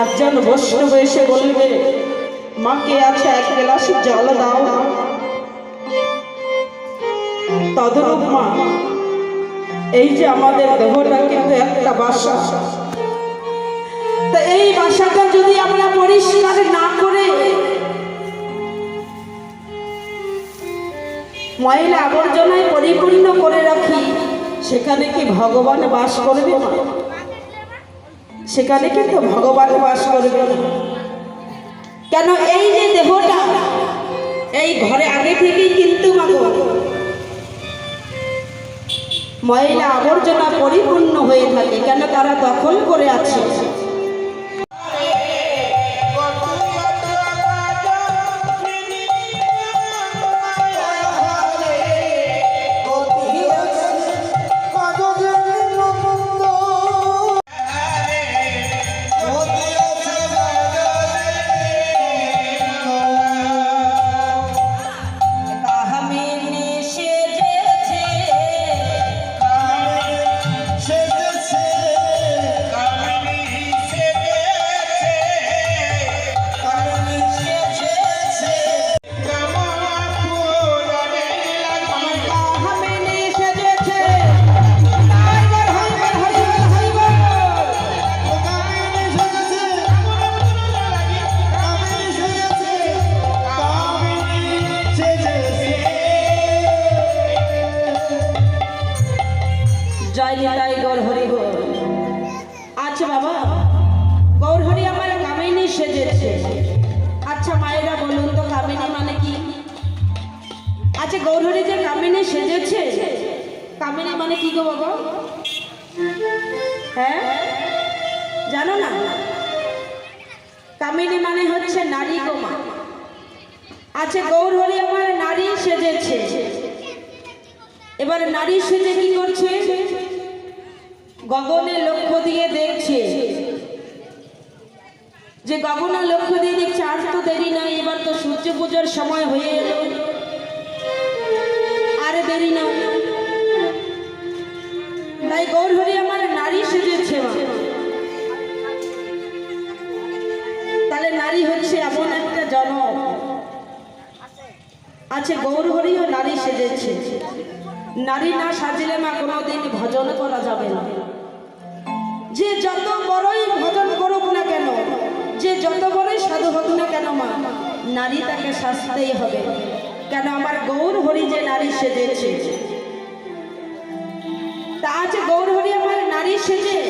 একজন বৈষ্ণব এসে বলবে, মাকে আছে এক গ্লাস জল দাও। তদরূপ মা, এই যে আমাদের দেহটা কিন্তু একটা বাসা, তা এই বাসাটা যদি আমরা পরিষ্কার না করে ময়লা আবর্জনায় পরিপূর্ণ করে রাখি, সেখানে কি ভগবান বাস করবে? সেখানে কিন্তু ভগবান বাস করবে না। কেন? এই যে দেহটা, এই ঘরে আগে থেকেই কিন্তু ময়লা আবর্জনা পরিপূর্ণ হয়ে থাকে। কেন? তারা দখল করে আছে। আচ্ছা বাবা, গৌরহরি আমার কামিনী সেজেছে। আচ্ছা মায়েরা বলুন তো, কামিনী মানে কি? আচ্ছা গৌরহরি যে কামিনী সেজেছে, কামিনী মানে কি গো বাবা? হ্যাঁ, জানো না? কামিনী মানে হচ্ছে নারী গো মা। আচ্ছা গৌরহরি আমার নারী সেজেছে, এবার নারী সেজে কি করছে? গগনে লক্ষ্য দিয়ে দেখছে, যে গগনে লক্ষ্য দিয়ে দেখছে আর তো দেরি নাই, এবার তো সূর্য পূজার সময় হয়ে এলো, আরে দেরি না। তাই গৌরহরি আমার নারী সেজেছে। তাহলে নারী হচ্ছে এমন একটা জন্ম। আচ্ছা গৌরহরিও নারী সেজেছে। নারী না সাজলে মা কোনোদিন ভজন করা যাবে না। যে যত বড়ই ভজন করুক না কেন, যে যত বড়ই সাধু হোক না কেন মা, নারী তাকে সাজতেই হবে। কেন? আমার গৌরহরি যে নারী সেজেছে। তা আছে গৌরহরি আমার নারী সেজে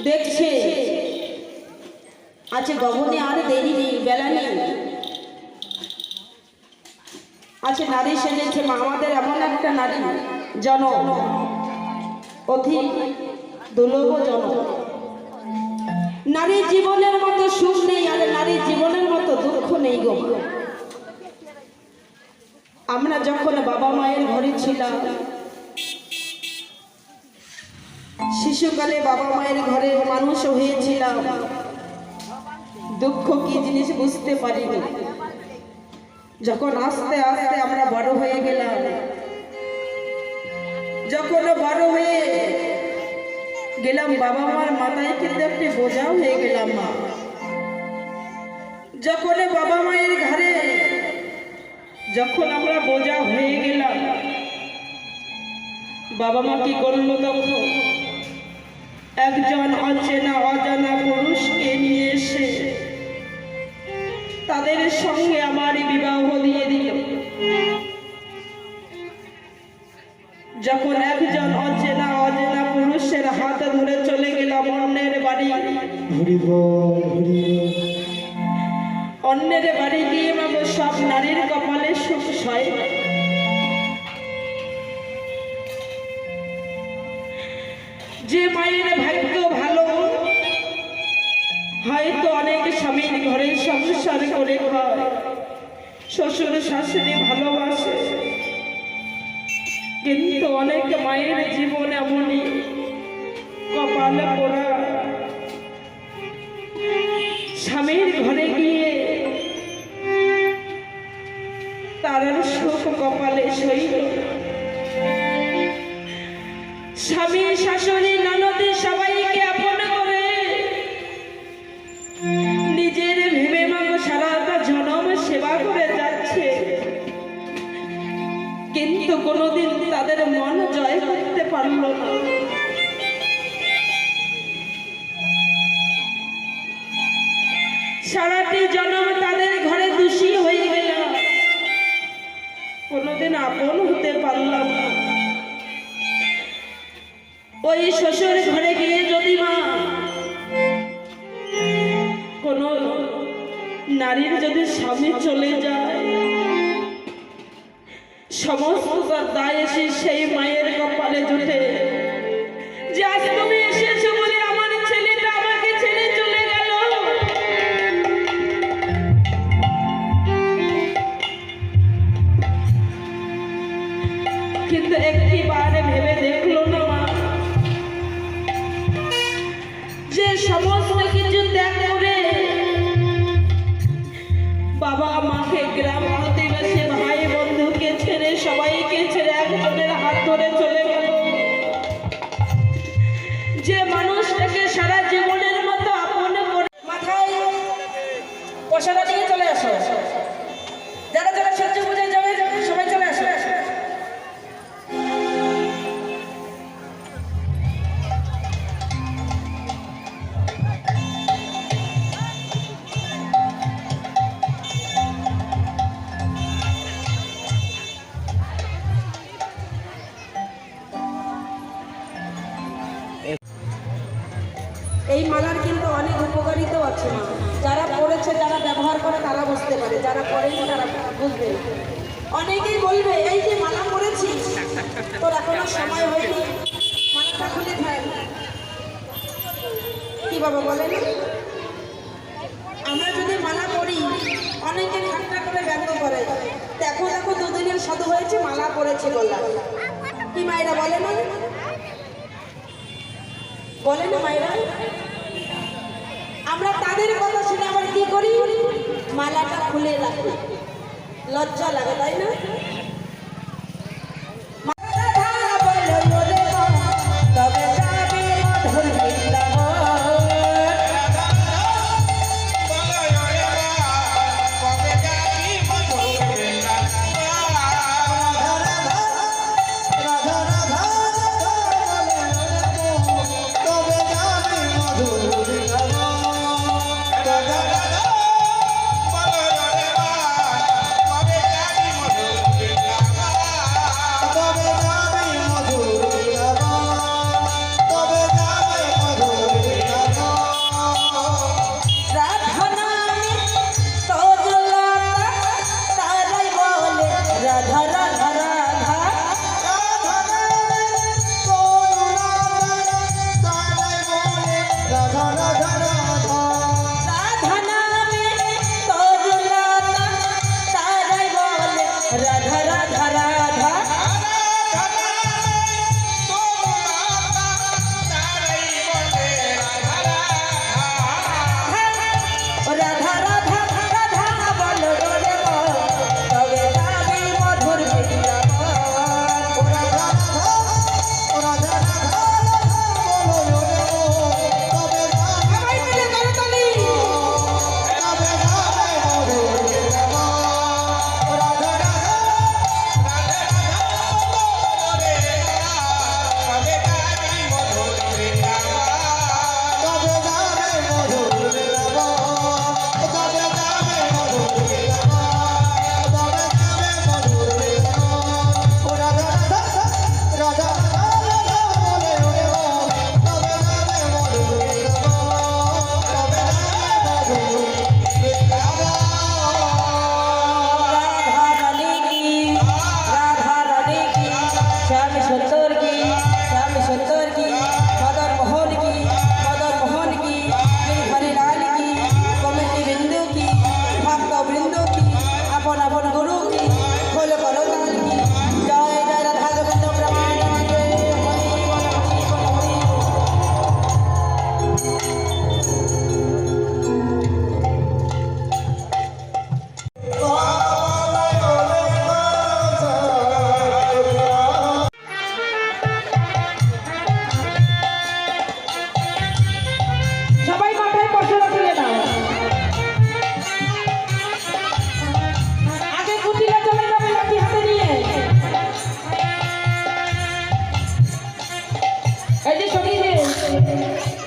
দেখছে। আছে গগনে আর দেরি নেই, বেলা নেই। আছে নারী সেজেছে মা, আমাদের এমন একটা নারী জনম, অতি দুর্লভ জনম। নারীর জীবনের মতো সুখ নেই, আর নারীর জীবনের মতো দুঃখ নেই গো। আমরা যখন বাবা মায়ের ঘরে ছিলাম, শিশুকালে বাবা মায়ের ঘরে মানুষ হয়েছিলাম, দুঃখ কি জিনিস বুঝতে পারিনি। যখন আস্তে আস্তে আমরা বড় হয়ে গেলাম, যখন বড় হয়ে গেলাম, বাবা মার মাথায় কিন্তু একটি বোঝাও হয়ে গেলাম মা। যখন বাবা মায়ের ঘরে যখন আমরা বোঝা হয়ে গেলাম, বাবা মা কি করলো? তখন একজন অচেনা অজানা পুরুষকে নিয়ে এসে তাদের সঙ্গে আমার বিবাহ দিয়ে দিল। যখন একজন অচেনা অজানা পুরুষের হাত ধরে চলে গেলাম অন্যের বাড়ি, অন্যের বাড়ি গিয়ে বাবু সব নারীর কপালে সুখ হয়। যে মায়ের ভাগ্য ভালো, হয়তো অনেক স্বামীর ঘরে সংসার করে খায়, শ্বশুর শাশুড়ি ভালোবাসে, কিন্তু অনেক মায়ের জীবন এমনই কপালে পোড়া। স্বামীর ঘরে গিয়ে তার সুখ কপালে সইল। স্বামী শাশুড়ি ননদী সবাইকে আপন করে সারাটি জন্ম তাদের ঘরে দোষী হয়ে গেল, কোনোদিন আপন হতে পারলাম না। ওই শ্বশুর ঘরে গিয়ে যদি মা কোন নারীর যদি স্বামী চলে যায়, সমস্ত তার দায় এসে সেই মায়ের কপালে জুটে যে আজ তুমি এসেছো বলে আমার ছেলেটা আমাকে ছেড়ে চলে গেল। কিন্তু একটিবার ভেবে দেখলো না মা, যে সমস্ত কিছু ত্যাগ করে বাবা মাকে, গ্রাম প্রতিবেশী, ভাই বন্ধুকে ছেড়ে, সবাইকে ছেড়ে একজনের হাত ধরে চলে গেল, যে মানুষটাকে সারা জীবনের মতো আপন করে। মাথায় পয়সাটা নিয়ে চলে আসো, যারা যারা সহ্য বুঝে যাবে সবাই চলে আসো। এই মালার কিন্তু অনেক উপকারিতাও আছে মা, যারা পড়েছে, যারা ব্যবহার করে তারা বুঝতে পারে, যারা পড়েনি তারা বুঝবে। অনেকেই বলবে এই যে মালা পড়েছিস, তোর এখনো সময় হয়নি, মালাটা খুলে থাক। কি বাবা বলেন, আমরা যদি মালা পড়ি অনেকে ঠাট্টা করে ব্যঙ্গ করে, দেখো দেখো দুদিনের সাধু হয়েছে মালা পড়েছে বললাম। কি মায়েরা বলে না, বলে না মায়েরা? আমরা তাদের কথা শুনে আবার কি করি, মালাটা খুলে রাখি, লজ্জা লাগে, তাই না?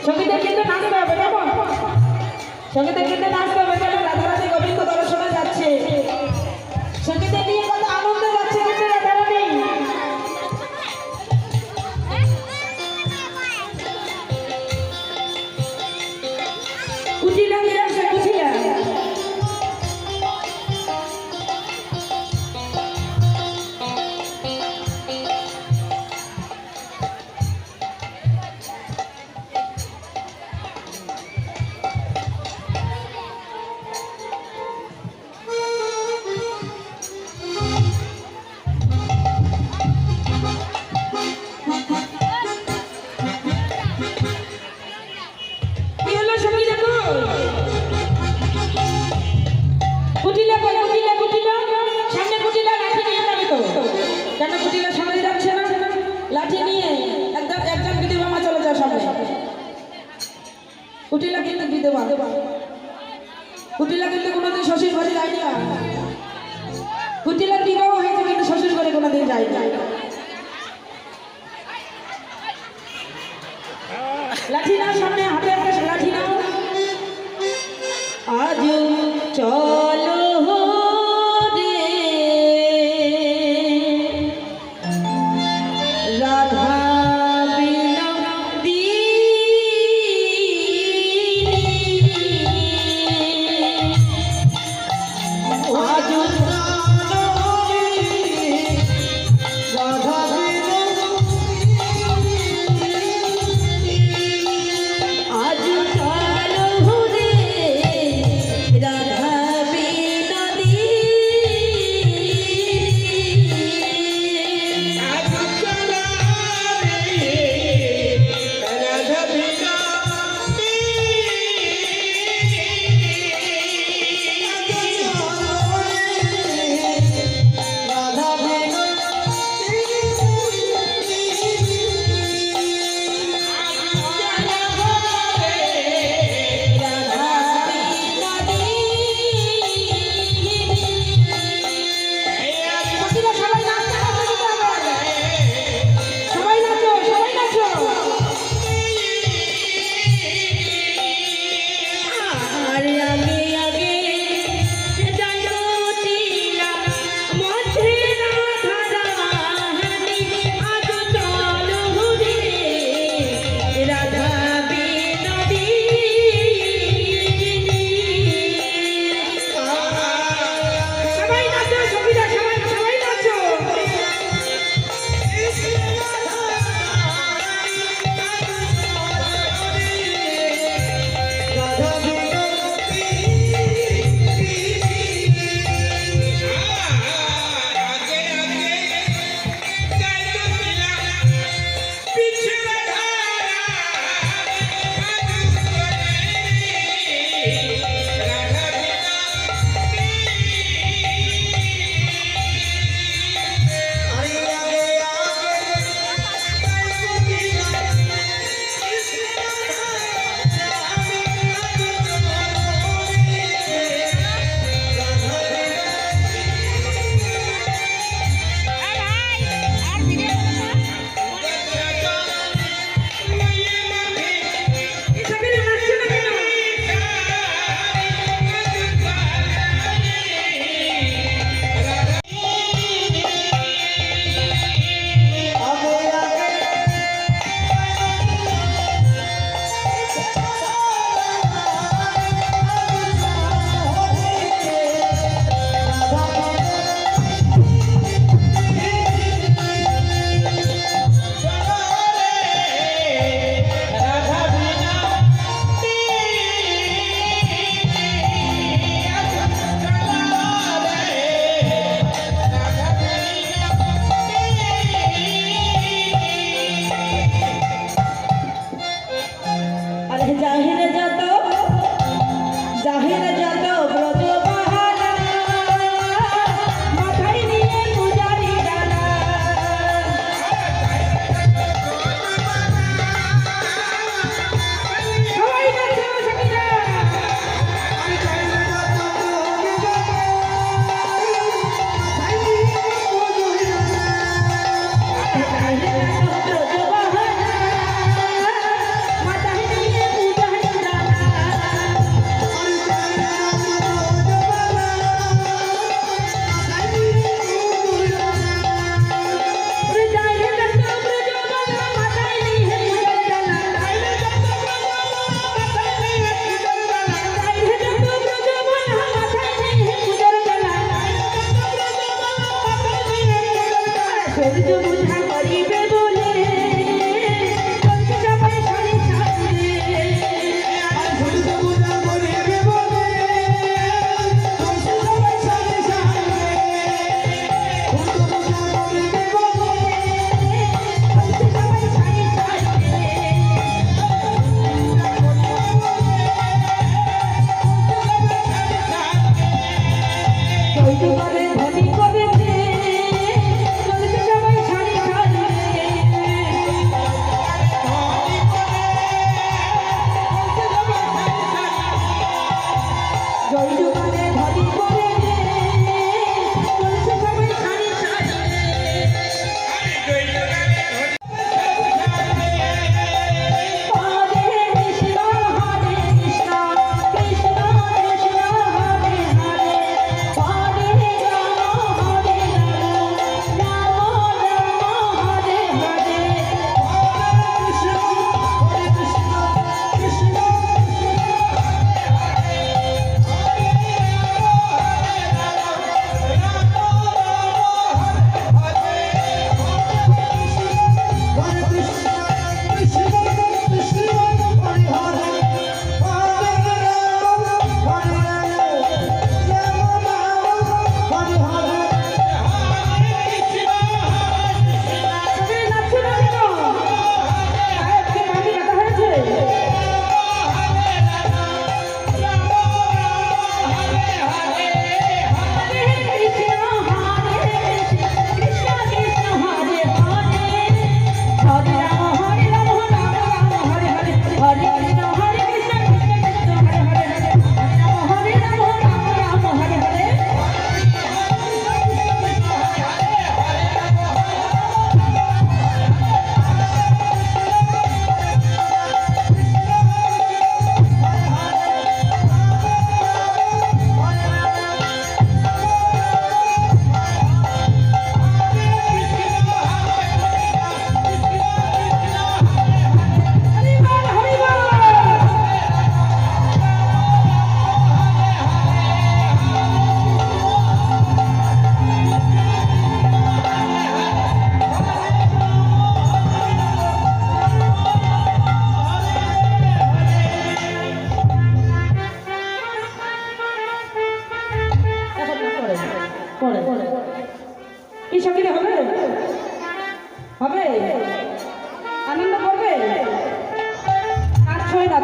সঙ্গীতের কিন্তু নাচতে হবে, কেমন? সঙ্গীতের কিন্তু নাচতে হবে। কুটিলা কিন্তু বিধবা, কুটিলা কিন্তু কোনোদিন শ্বশুর ঘরে যায়নি। কুটিলা বিবাহ হয়েছে কিন্তু শ্বশুর ঘরে কোনোদিন যায় না। লাঠি নাও, সামনে হাতে একটা লাঠি নাও। আজ চলো রে রাধা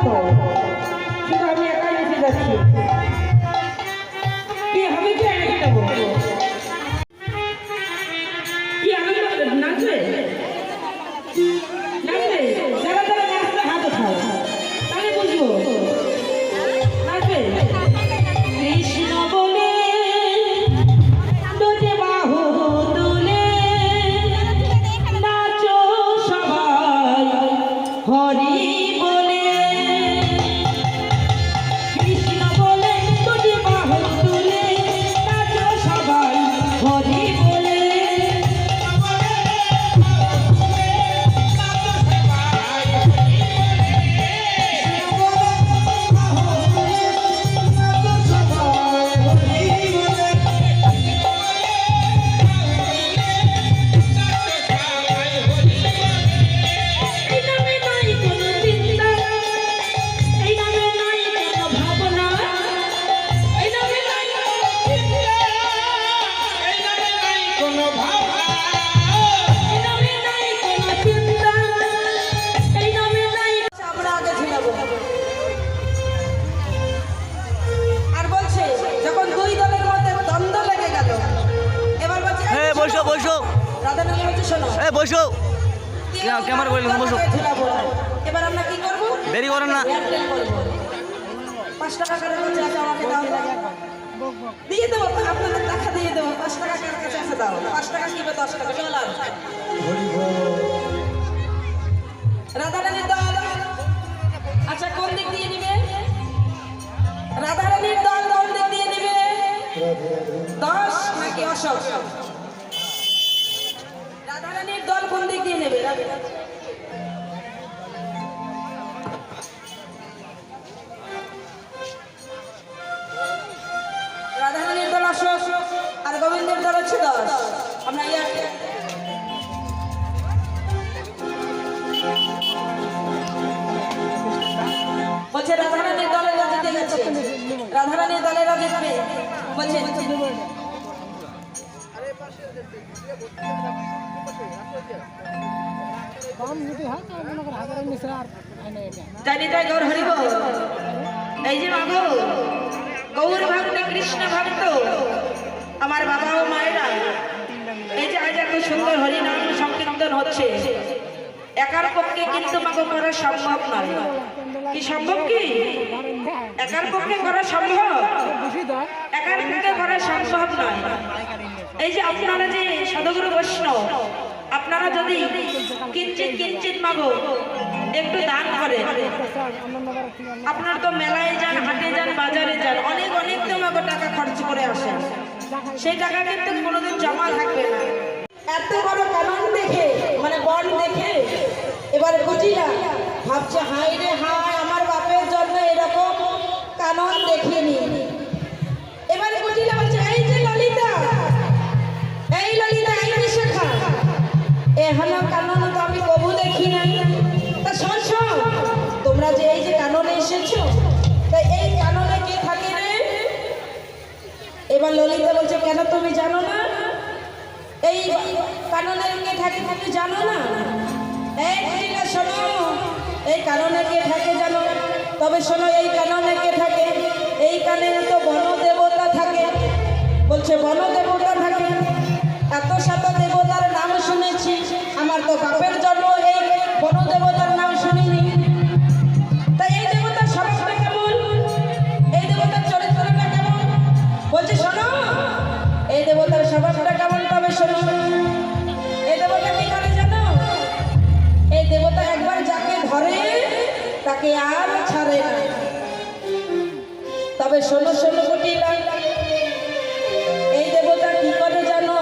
তো, শুধু আমি একাই এসে যাচ্ছি। কি হবে কি আগে দেবো? কি আনন্দ নাচবে? নাচবে? যারা যারা নাচবে হাত ওঠাও, তাহলে বুঝবো নাচবে। কৃষ্ণ বলে দুটি বাহু তুলে নাচো সবাই হরি বলে। কৃষ্ণ বলে দুটি বাহু তুলে নাচো সবাই হরি বলে। বসো ক্যামেরা বললাম বসো। এবার আমরা কি করব? দেরি করেন না। 5 টাকা করে কাছে আছে, আমাকে দাও, দিয়ে দেবো, আপনাদের টাকা দিয়ে দেবো। 5 টাকা কার কাছে আছে দাও। 5 টাকা কিবে 10 টাকা চল। আর রাধারানীর দল, আচ্ছা কোন দিক দিয়ে নিবে? রাধারানীর দল কোন দিক দিয়ে নিবে? 10 নাকি অশোক? রাধারানীর দল কোন দিক দিয়ে নেবে? রাধারানীর দল অশোক আর গোবিন্দের দল হচ্ছে 10। আমরা বলছে রাধারানীর দলেরা জিতে গেছে, রাধারানীর দলেরা জিতবে বলছে। জানি তাই গৌর হরিব। এই যে মাগো গৌর ভক্ত, কৃষ্ণ ভক্ত, আমার বাবা ও মায়েরা, এই যে আজ এত সুন্দর হরিনাম সংকীর্তন হচ্ছে, একার পক্ষে কিন্তু মাগো করা সম্ভব নয়। কি সম্ভব? কি একার পক্ষে করা সম্ভব? একার পক্ষে করা সম্ভব নয়। এই যে আপনারা যে সাধুগুরু বৈষ্ণব, আপনারা যদি কিঞ্চিত কিঞ্চিত মাগো একটু দান করেন, আপনারা তো মেলায় যান, হাটে যান, বাজারে যান, অনেক অনেক তো মাগো টাকা খরচ করে আসেন, সেই টাকা কিন্তু কোনোদিন জমা থাকবে না। এত বড় কানন দেখে, মানে বন দেখে এবার বুঝিলা ভাবছে, হাই রে হাই, আমার বাপের জন্য এরকম কানন দেখিনি। এবারে বুঝিলা বলছে, এই যে ললিতা, এই ললিতা, এই বিশাখা, এখানে কানন তো আমি কবু দেখি নাই। তা শোন শোন, তোমরা যে এই যে কাননে এসেছো, তাই এই কাননে কে থাকে রে? এবার ললিতা বলছে, কেন তুমি জানো না? এই কাননের কে থাকে তুমি জানো না? এই বুঝিলা শোনো, এই কাননে কে থাকে জানো? তবে শোনো, এই কাননে কে থাকে? এই কানে তো বনদেবতা থাকে। বলছে বনদেবতা থাকে? এত শত দেবতার নাম শুনেছি, আমার তো বাপের জন্ম এই বনদেবতার নাম শুনিনি। তাই এই দেবতার স্বভাবটা কেমন? এই দেবতার চরিত্রটা কেমন? বলছে শোনো, এই দেবতার স্বভাবটা কেমন? তবে শোনো, এই দেবতা কি করে জানো? এই দেবতা একবার যাকে ধরে তাকে আর ছাড়ে না। তবে শোনো শোনো কুটিলা, এই দেবতা কি করে জানো?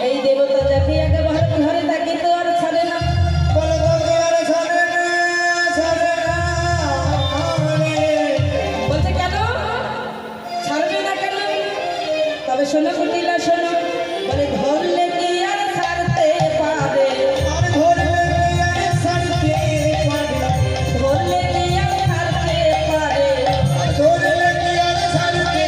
এই দেবতা যাকে একবার ধরে তাকে তো আর ছাড়ে না। বলছে কেন ছাড়বে না কেন? তবে শোনো কুটিলা শোনো, বলে ধরলে কি আর ছাড়তে পারে? ধরলে কি আর ছাড়তে পারে? ধরলে কি আর ছাড়তে পারে? ধরলে কি আর ছাড়তে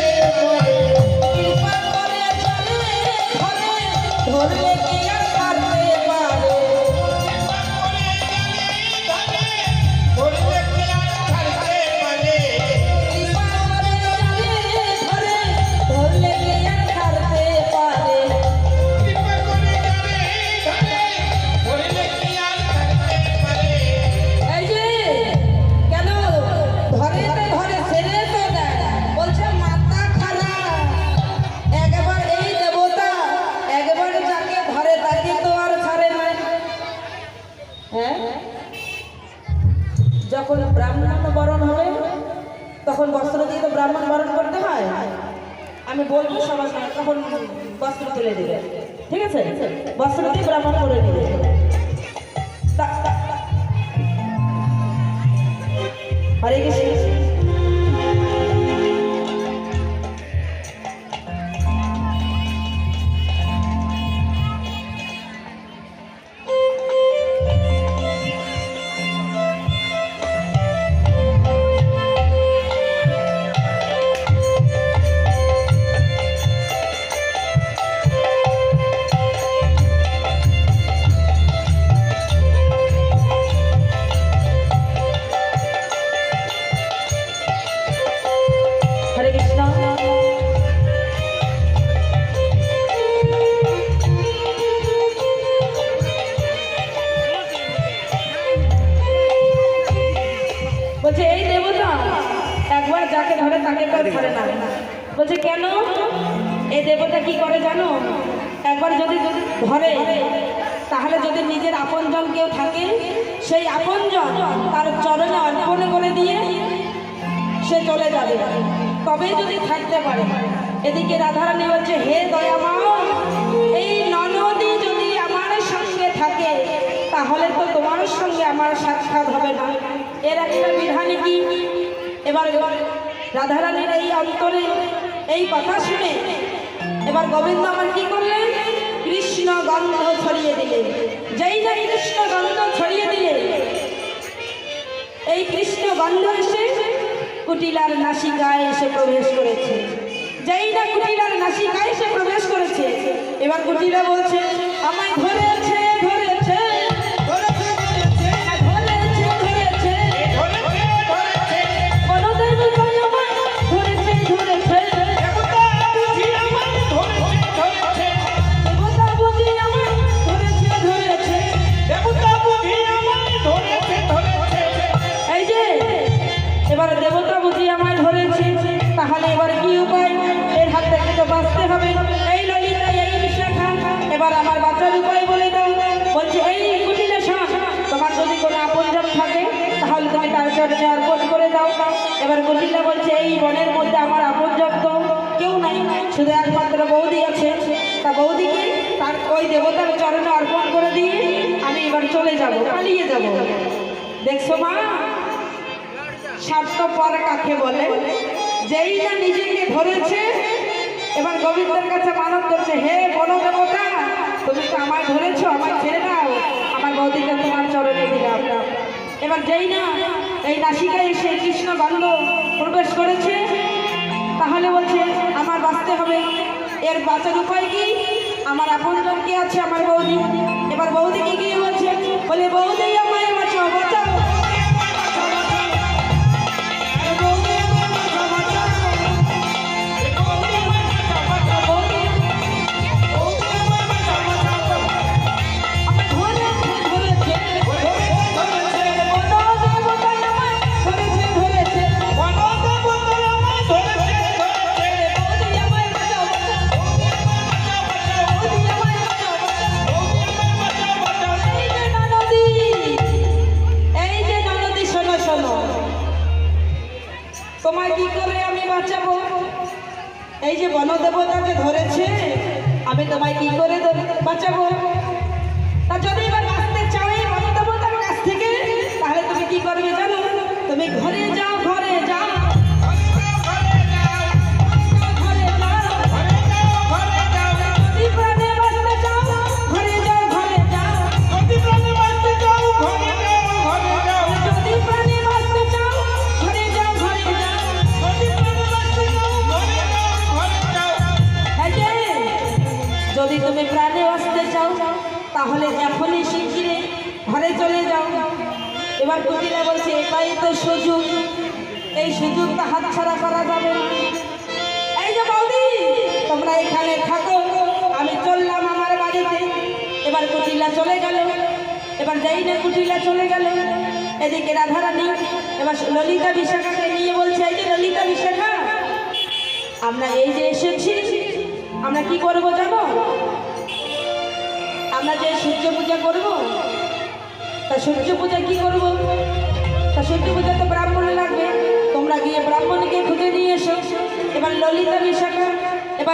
তখন বস্ত্র দিয়ে তো ব্রাহ্মণ বরণ করতে হয়। আমি বলবো সবার সামনে, তখন বস্ত্র তুলে দেবে, ঠিক আছে? বস্ত্র দিয়ে ব্রাহ্মণ করে নেবে। হরে কৃষ্ণ। হরে কৃষ্ণ। বলছে এই দেবতা একবার যাকে ধরে তাকে কেউ ধরে না। বলছে কেন? এই দেবতা কি করে জানো? একবার যদি ধরে, তাহলে যদি নিজের আপনজন কেউ থাকে, সেই আপনজন তার চরণে অর্পণ করে দিয়ে সে চলে যাবে, তবে যদি থাকতে পারে। এদিকে রাধারানী বলছে হে দয়াময়, এই ননদী যদি আমার সঙ্গে থাকে তাহলে তো তোমার সঙ্গে আমার সাক্ষাৎ হবে না। এর একটা বিধান কি? এবার রাধারানীর এই অন্তরে এই কথা শুনে এবার গোবিন্দ আমার কি করলেন? কৃষ্ণ গন্ধ ছড়িয়ে দিলেন। যেই না কৃষ্ণ গন্ধ ছড়িয়ে দিলেন, এই কৃষ্ণ গন্ধ এসে কুটিলার নাসিকায় এসে প্রবেশ করেছে। যেই না কুটিলার নাসিকায় এসে প্রবেশ করেছে, এবার কুটিলা বলছে আমায় ধরেছে ধরেছে এবার দেবতা বুঝি আমায় ধরেছে, তাহলে এবার কি উপায়? এর হাত থেকে তো বাঁচতে হবে। এই ললিতা, এই বিশাখা, এবার আমার বাঁচার উপায় বলে দাও। বলছে এই কুটিলে শাহ, তোমার যদি কোনো আপনজন থাকে তাহলে তুমি তার চরণে অর্পণ করে দাও। এবার কুটিলা বলছে এই বনের মধ্যে আমার আপনজন তো কেউ নাই, শুধু একমাত্র বৌদি আছে। তা বৌদিকে তার ওই দেবতার চরণে অর্পণ করে দিয়ে আমি এবার চলে যাব, পালিয়ে যাব। দেখছো মা, স্বার্থপর কাকে বলে? যেই না নিজেকে ধরেছে, এবার গোবিন্দের কাছে মানত করছে হে বন দেবতা, তুমি তো আমায় ধরেছো, আমায় ছেড়ে দাও, আমার বৌদিকে তোমার চরণে দিলাম। এবার যেই না এই নাসিকায় এসে কৃষ্ণ গন্ধ প্রবেশ করেছে, তাহলে বলছে আমার বাঁচতে হবে। এর বাঁচার উপায় কি? আমার আপনজন কে আছে? আমার বৌদি। এবার বৌদিকে গিয়ে বলছে, বলে বৌদি আমায় বাঁচাও, বাঁচাও। তোমায় কি করে আমি বাঁচাবো? এই যে বনদেবতাকে ধরেছে, আমি তোমায় কি করে বাঁচাবো? তা যদি এবার বাঁচতে চাও এই বনদেবতার কাছ থেকে, তাহলে তুমি কি করবে জানো? তুমি ঘরে যাও, ঘরে যাও, যদি তুমি প্রাণে বাঁচতে চাও তাহলে এখনই শিগগিরে ঘরে চলে যাও। এবার কুটিলা বলছে এটাই তো সুযোগ, এই সুযোগটা হাতছাড়া করা যাবে না। এই যে বৌদি, তোমরা এখানে থাকো, আমি চললাম আমার বাড়িতে। এবার কুটিলা চলে গেল। এবার যেই না কুটিলা চলে গেল, এদিকে রাধারানী এবার ললিতা বিশাখাকে নিয়ে বলছে এই যে ললিতা বিশাখা, আমরা এই যে এসেছি, আমরা কি করব জানো? আমরা যে সূর্য পূজা করব, তা সূর্য পূজা কি করব? তা সূর্য পূজা তো ব্রাহ্মণ লাগবে। তোমরা গিয়ে ব্রাহ্মণকে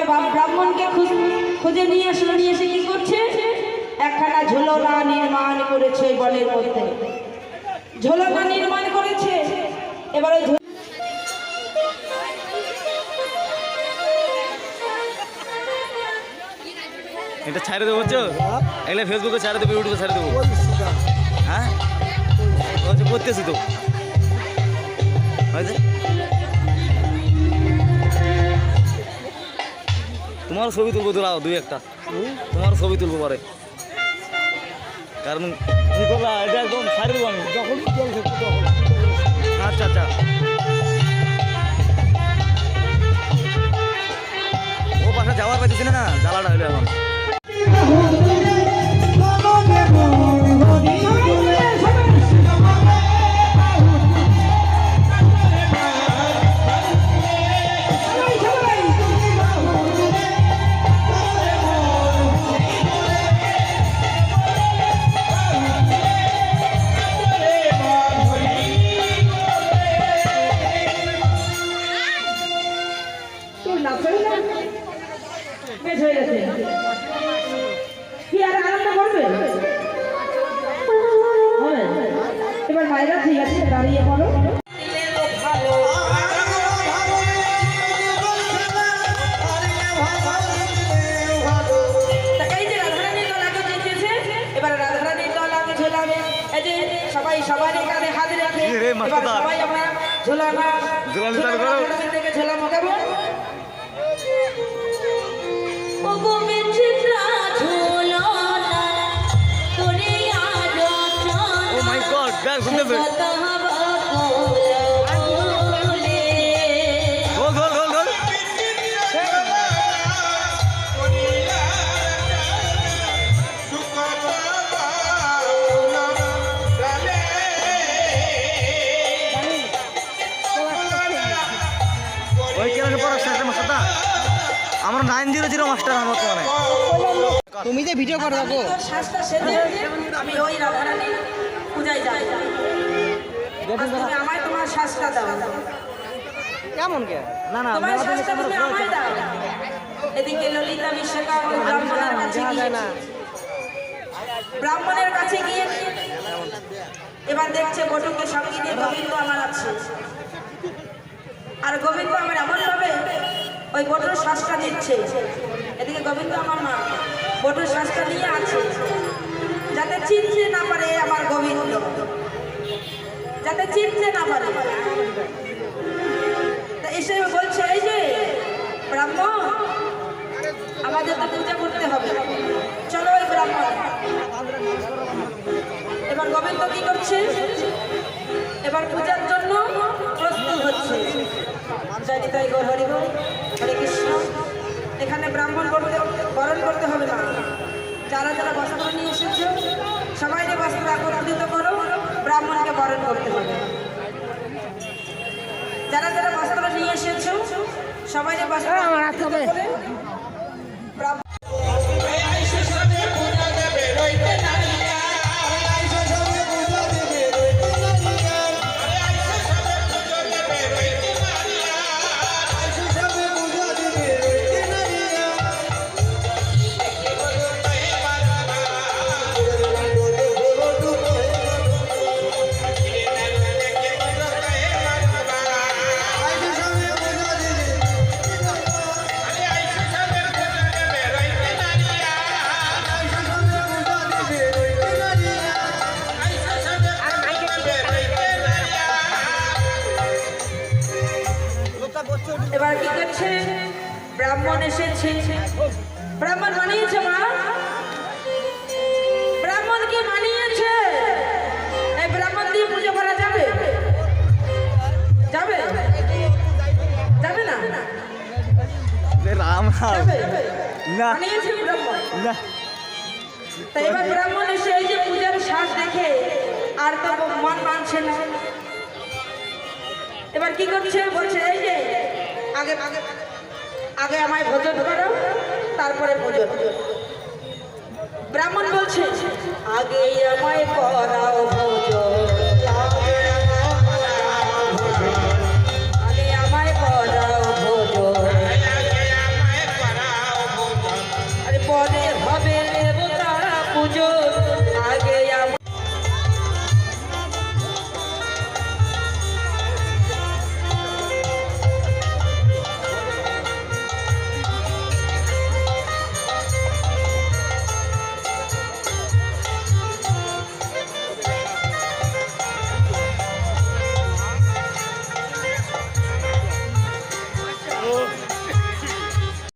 এবার ব্রাহ্মণকে খুঁজে নিয়ে আসলো, নিয়ে এসে কি করছে, একখানা ঝুলনা নির্মাণ করেছে ওই বনের মধ্যে, ঝুলনা নির্মাণ করেছে। এবার ওই এটা ছাড়ে দেবো বুঝছো, এগুলো ফেসবুকে ছাড়ে দেবো, ইউটিউবে ছাড়ে দেবো। হ্যাঁ করতেছি তো হয়েছে। তোমার ছবি তুলবো, তোলাও দুই একটা, তোমার ছবি তুলবো পরে, কারণ কি করবা এটা একদম ছাড়ে দেবো আমি যখন। আচ্ছা আচ্ছা, ও পাশে যাওয়ার পাইতেছি না, জ্বালাটা হইলো এখন। এবার মায়েরা ঠিক আছে, দাঁড়িয়ে পড়ো। সবাই সবারই কাঁধে হাত রেখে সবাই আমরা ঝোলানা থেকে ঝোলানো কেমন আমার 900 মাস্টার আমার বর্তমানে। তুমি যে ভিডিও করে রাখো, শ্বাসটা সেজে আমি ওই রাধারানী পূজায় যাই। তুমি আমায় তোমার শ্বাসটা দাও। কেমন কে? না না, তোমার শ্বাসটা তুমি আমায় দাও। এদিকে ললিতা বিশ্বকাপ ব্রাহ্মণের কাছে গিয়ে ব্রাহ্মণের কাছে গিয়ে এবার দেখছে বটুকে সঙ্গে নিয়ে গোবিন্দ আমার আছে, আর গোবিন্দ আমার এমন ভাবে ওই বটুর শ্বাসটা দিচ্ছে। এদিকে গোবিন্দ আমার মা বটুর শ্বাসটা নিয়ে আছে, যাতে চিনতে না পারে আমার গোবিন্দ, যাতে চিনতে না পারে। তা এসে বলছে, এই যে ব্রাহ্মণ, আমাদের তো পূজা করতে হবে, চলো ওই ব্রাহ্মণ। এবার গোবিন্দ কি করছে, এবার পূজার জন্য প্রস্তুত হচ্ছে। জয় নিতাই গৌর হরি বল, হরে কৃষ্ণ। এখানে ব্রাহ্মণ বরণ করতে হবে না, যারা যারা বস্ত্র নিয়ে এসেছো সবাইকে বস্ত্র একত্রিত করো, ব্রাহ্মণকে বরণ করতে হবে। যারা যারা বস্ত্র নিয়ে এসেছো সবাইকে বস্ত্র করে ব্রাহ্মণ এবার কি করছে, ব্রাহ্মণ এসেছে, ব্রাহ্মণ মানিয়েছে মা, ব্রাহ্মণ কি মানিয়েছে? এই ব্রাহ্মণ দিয়ে পুজো করা যাবে? যাবে? যাবে না? মানিয়েছে কি ব্রাহ্মণ? তা এবার ব্রাহ্মণ এসে এই যে পূজার শ্বাস দেখে আর তো মন মানছে না। এবার কি করছে, বলছে এই যে আগে আগে আগে আমায় ভোজন করো, তারপরে ভোজন। ব্রাহ্মণ বলছে আগে আমায় করাও